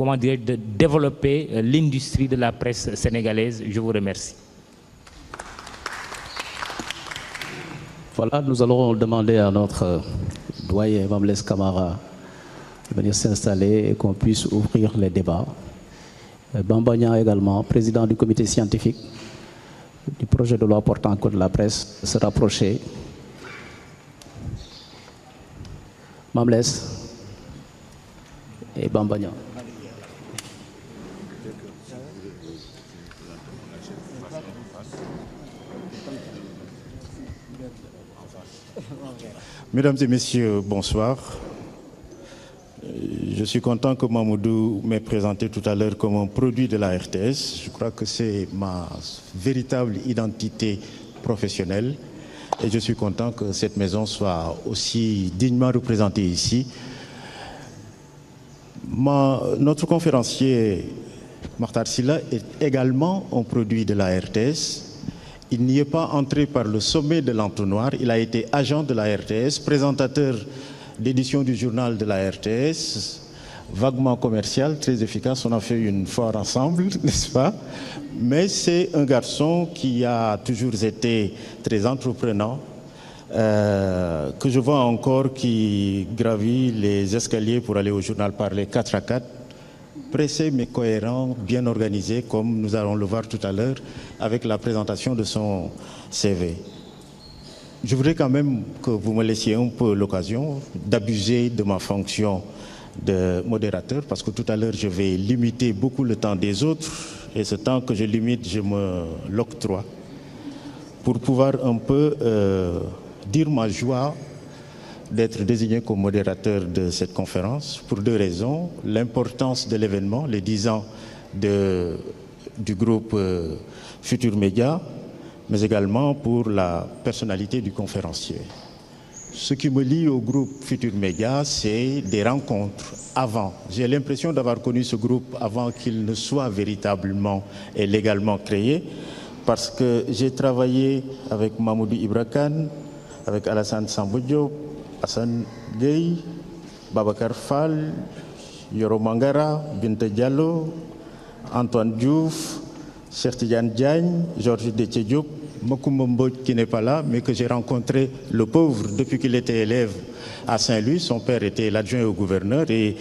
comment dire, de développer l'industrie de la presse sénégalaise. Je vous remercie. Voilà, nous allons demander à notre doyen Mamles Camara de venir s'installer et qu'on puisse ouvrir les débats. Bambagnan également, président du comité scientifique du projet de loi portant code de la presse, se rapprocher. Mamles et Bambagnan. Mesdames et messieurs, bonsoir. Je suis content que Mamoudou m'ait présenté tout à l'heure comme un produit de la RTS. Je crois que c'est ma véritable identité professionnelle et je suis content que cette maison soit aussi dignement représentée ici. Notre conférencier, Makhtar Sylla, est également un produit de la RTS. Il n'y est pas entré par le sommet de l'entonnoir, il a été agent de la RTS, présentateur d'édition du journal de la RTS, vaguement commercial, très efficace, on a fait une foire ensemble, n'est-ce pas? Mais c'est un garçon qui a toujours été très entreprenant, que je vois encore qui gravit les escaliers pour aller au journal Parler 4 à 4, pressé mais cohérent, bien organisé, comme nous allons le voir tout à l'heure avec la présentation de son CV. Je voudrais quand même que vous me laissiez un peu l'occasion d'abuser de ma fonction de modérateur, parce que tout à l'heure, je vais limiter beaucoup le temps des autres, et ce temps que je limite, je me l'octroie, pour pouvoir un peu dire ma joie d'être désigné comme modérateur de cette conférence, pour deux raisons. L'importance de l'événement, les 10 ans du groupe Futur Média, mais également pour la personnalité du conférencier. Ce qui me lie au groupe Futur Média, c'est des rencontres avant. J'ai l'impression d'avoir connu ce groupe avant qu'il ne soit véritablement et légalement créé, parce que j'ai travaillé avec Mamoudou Ibra Kane, avec Alassane Samba Diop, Hassan Gueye, Babacar Fall, Yoro Mangara, Binta Diallo, Antoine Diouf, Cheikh Tidiane Diagne, Georges Déthié Diop, Makoumba Mbodj qui n'est pas là, mais que j'ai rencontré le pauvre depuis qu'il était élève à Saint-Louis. Son père était l'adjoint au gouverneur et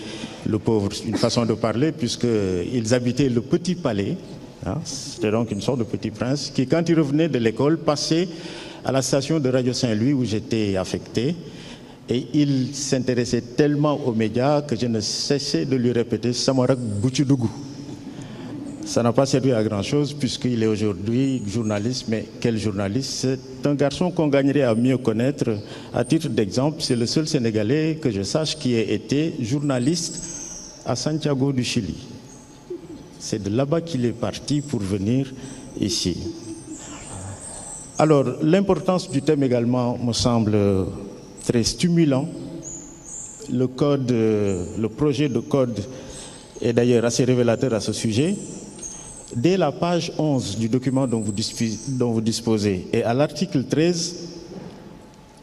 le pauvre, une façon de parler, puisqu'ils habitaient le Petit Palais. Hein, c'était donc une sorte de petit prince qui, quand il revenait de l'école, passait à la station de Radio Saint-Louis où j'étais affecté. Et il s'intéressait tellement aux médias que je ne cessais de lui répéter « Samarak Bouchidougou ». Ça n'a pas servi à grand-chose puisqu'il est aujourd'hui journaliste, mais quel journaliste? C'est un garçon qu'on gagnerait à mieux connaître. À titre d'exemple, c'est le seul Sénégalais que je sache qui ait été journaliste à Santiago du Chili. C'est de là-bas qu'il est parti pour venir ici. Alors, l'importance du thème également me semble très stimulant. Le projet de code est d'ailleurs assez révélateur à ce sujet. Dès la page 11 du document dont vous disposez et à l'article 13,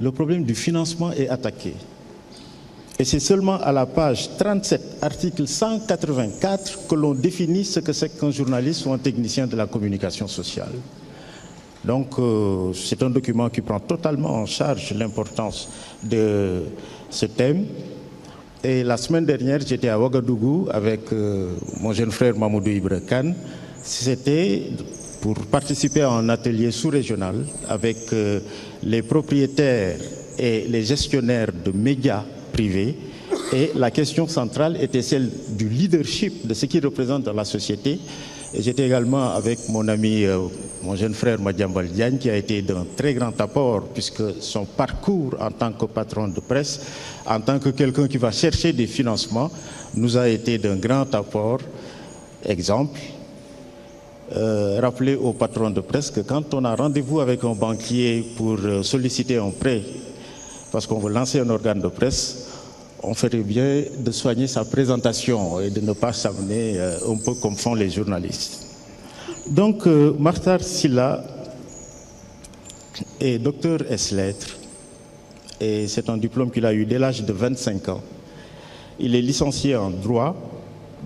le problème du financement est attaqué. Et c'est seulement à la page 37, article 184, que l'on définit ce que c'est qu'un journaliste ou un technicien de la communication sociale. Donc, c'est un document qui prend totalement en charge l'importance de ce thème. Et la semaine dernière, j'étais à Ouagadougou avec mon jeune frère Mamoudou Ibra Kane. C'était pour participer à un atelier sous-régional avec les propriétaires et les gestionnaires de médias privés. Et la question centrale était celle du leadership, de ce qu'il représente dans la société. Et j'étais également avec mon ami, mon jeune frère Madiambal Diagne, qui a été d'un très grand apport, puisque son parcours en tant que patron de presse, en tant que quelqu'un qui va chercher des financements, nous a été d'un grand apport. Exemple, rappeler au patron de presse que quand on a rendez-vous avec un banquier pour solliciter un prêt, parce qu'on veut lancer un organe de presse, on ferait bien de soigner sa présentation et de ne pas s'amener un peu comme font les journalistes. Donc, Makhtar Sylla est docteur ès-lettres et c'est un diplôme qu'il a eu dès l'âge de 25 ans. Il est licencié en droit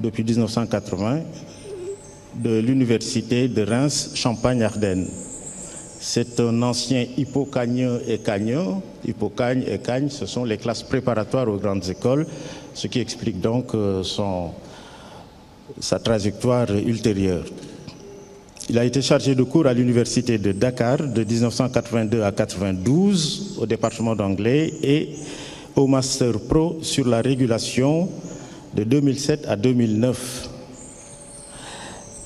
depuis 1980 de l'université de Reims Champagne-Ardenne. C'est un ancien hippocagneux et cagneux. Hippocagne et cagne, ce sont les classes préparatoires aux grandes écoles, ce qui explique donc sa trajectoire ultérieure. Il a été chargé de cours à l'université de Dakar de 1982 à 92 au département d'anglais et au Master Pro sur la régulation de 2007 à 2009.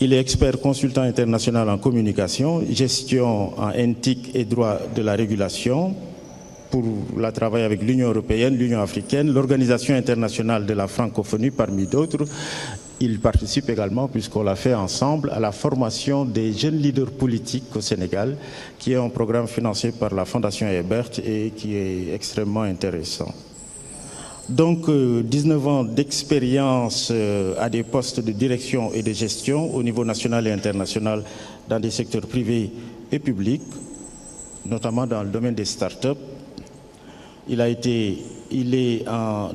Il est expert consultant international en communication, gestion en NTIC et droit de la régulation pour la travail avec l'Union européenne, l'Union africaine, l'Organisation internationale de la francophonie parmi d'autres. Il participe également, puisqu'on l'a fait ensemble, à la formation des jeunes leaders politiques au Sénégal, qui est un programme financé par la Fondation Ebert et qui est extrêmement intéressant. Donc, 19 ans d'expérience à des postes de direction et de gestion au niveau national et international dans des secteurs privés et publics, notamment dans le domaine des startups. Il est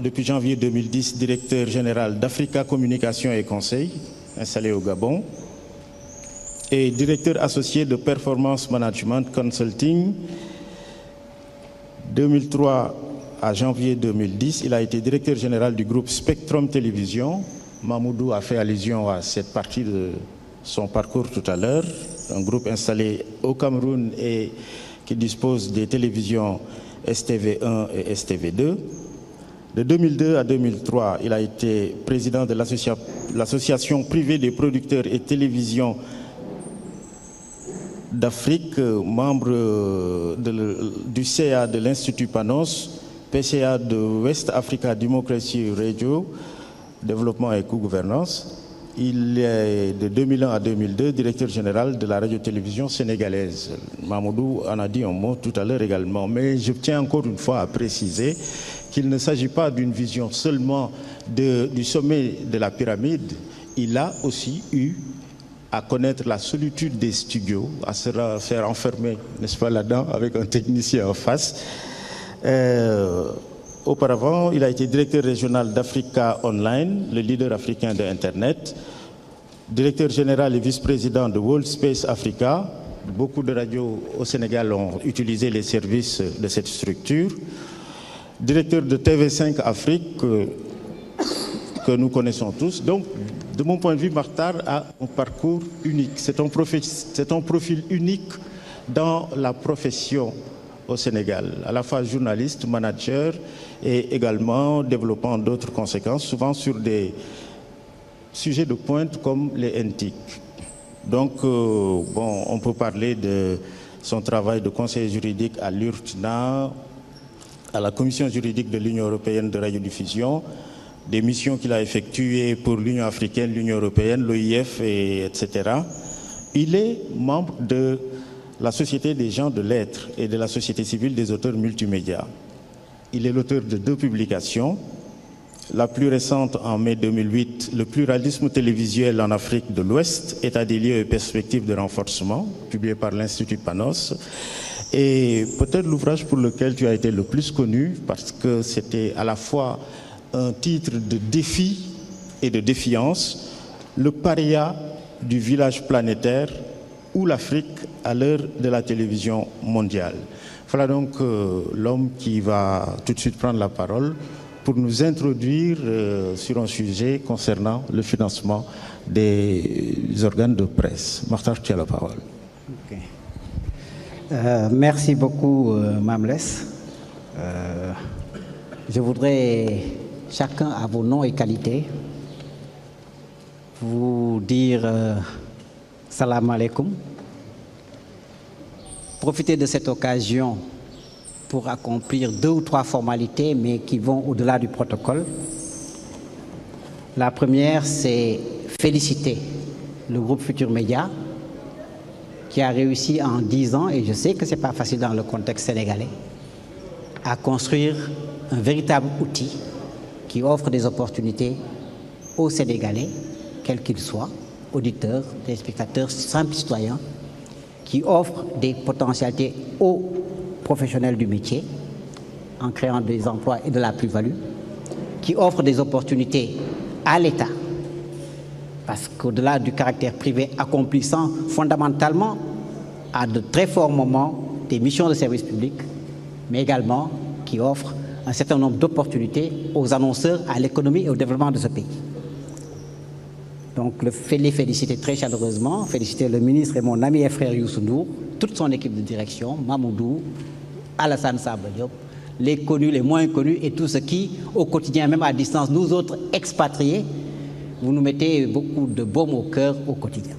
depuis janvier 2010 directeur général d'Africa Communication et Conseil, installé au Gabon, et directeur associé de Performance Management Consulting. 2003 à janvier 2010, il a été directeur général du groupe Spectrum Télévision. Mamoudou a fait allusion à cette partie de son parcours tout à l'heure, un groupe installé au Cameroun et qui dispose des télévisions STV1 et STV2. De 2002 à 2003, il a été président de l'association privée des producteurs et télévisions d'Afrique, membre du CA de l'Institut Panos, PCA de West Africa Democracy Radio, développement et co-gouvernance. Il est de 2001 à 2002 directeur général de la radio-télévision sénégalaise. Mamoudou en a dit un mot tout à l'heure également, mais je tiens encore une fois à préciser qu'il ne s'agit pas d'une vision seulement du sommet de la pyramide. Il a aussi eu à connaître la solitude des studios, à se faire enfermer, n'est-ce pas, là-dedans, avec un technicien en face. Auparavant, il a été directeur régional d'Africa Online, le leader africain de Internet, directeur général et vice-président de World Space Africa. Beaucoup de radios au Sénégal ont utilisé les services de cette structure. Directeur de TV5 Afrique, que nous connaissons tous. Donc, de mon point de vue, Makhtar a un parcours unique. C'est un profil unique dans la profession au Sénégal, à la fois journaliste, manager et également développant d'autres conséquences, souvent sur des sujets de pointe comme les NTIC. Donc, on peut parler de son travail de conseiller juridique à l'URTNA, à la Commission juridique de l'Union européenne de radiodiffusion, des missions qu'il a effectuées pour l'Union africaine, l'Union européenne, l'OIF, etc. Il est membre de la Société des gens de lettres et de la Société civile des auteurs multimédia. Il est l'auteur de 2 publications. La plus récente, en mai 2008, Le pluralisme télévisuel en Afrique de l'Ouest, état des lieux et perspectives de renforcement, publié par l'Institut Panos. Et peut-être l'ouvrage pour lequel tu as été le plus connu, parce que c'était à la fois un titre de défi et de défiance, Le paria du village planétaire ou l'Afrique à l'heure de la télévision mondiale. Voilà donc l'homme qui va tout de suite prendre la parole pour nous introduire sur un sujet concernant le financement des organes de presse. Makhtar, tu as la parole. Okay. Merci beaucoup, Mamles. Je voudrais, chacun à vos noms et qualités, vous dire salam alaikum. Profiter de cette occasion pour accomplir 2 ou 3 formalités, mais qui vont au-delà du protocole. La première, c'est féliciter le groupe Futur Média, qui a réussi en 10 ans, et je sais que ce n'est pas facile dans le contexte sénégalais, à construire un véritable outil qui offre des opportunités aux Sénégalais, quels qu'ils soient, auditeurs, téléspectateurs, simples citoyens, qui offre des potentialités aux professionnels du métier, en créant des emplois et de la plus-value, qui offre des opportunités à l'État parce qu'au-delà du caractère privé accomplissant fondamentalement à de très forts moments des missions de service public, mais également qui offre un certain nombre d'opportunités aux annonceurs, à l'économie et au développement de ce pays. Donc, les féliciter très chaleureusement, féliciter le ministre et mon ami et frère Youssou Ndour, toute son équipe de direction, Mamoudou, Alassane Samba Diop, les connus, les moins connus et tous ceux qui, au quotidien, même à distance, nous autres expatriés, vous nous mettez beaucoup de baume au cœur au quotidien.